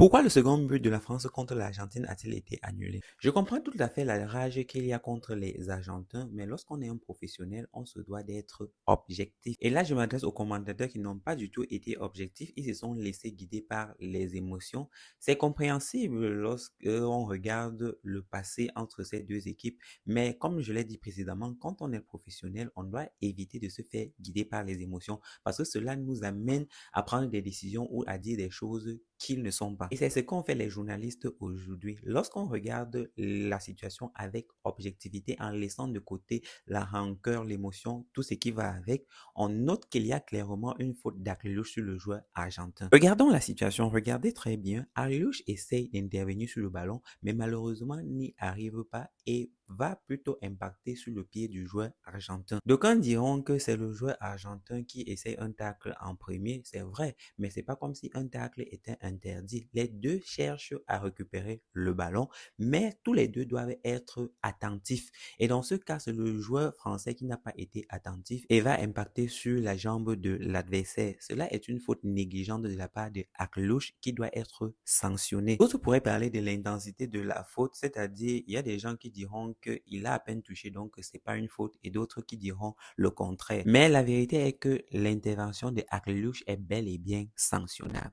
Pourquoi le second but de la France contre l'Argentine a-t-il été annulé? Je comprends tout à fait la rage qu'il y a contre les Argentins, mais lorsqu'on est un professionnel, on se doit d'être objectif. Et là, je m'adresse aux commentateurs qui n'ont pas du tout été objectifs, ils se sont laissés guider par les émotions. C'est compréhensible lorsqu'on regarde le passé entre ces deux équipes, mais comme je l'ai dit précédemment, quand on est professionnel, on doit éviter de se faire guider par les émotions parce que cela nous amène à prendre des décisions ou à dire des choses qu'ils ne sont pas. Et c'est ce qu'ont fait les journalistes aujourd'hui. Lorsqu'on regarde la situation avec objectivité, en laissant de côté la rancœur, l'émotion, tout ce qui va avec, on note qu'il y a clairement une faute d'Arluche sur le joueur argentin. Regardons la situation, regardez très bien. Arluche essaye d'intervenir sur le ballon, mais malheureusement n'y arrive pas et va plutôt impacter sur le pied du joueur argentin. D'aucuns diront que c'est le joueur argentin qui essaye un tacle en premier, c'est vrai, mais c'est pas comme si un tacle était interdit. Les deux cherchent à récupérer le ballon, mais tous les deux doivent être attentifs. Et dans ce cas, c'est le joueur français qui n'a pas été attentif et va impacter sur la jambe de l'adversaire. Cela est une faute négligente de la part de Aklouche qui doit être sanctionné. D'autres pourraient parler de l'intensité de la faute, c'est-à-dire il y a des gens qui diront qu'il a à peine touché donc c'est pas une faute et d'autres qui diront le contraire. Mais la vérité est que l'intervention de Aklouche est bel et bien sanctionnable.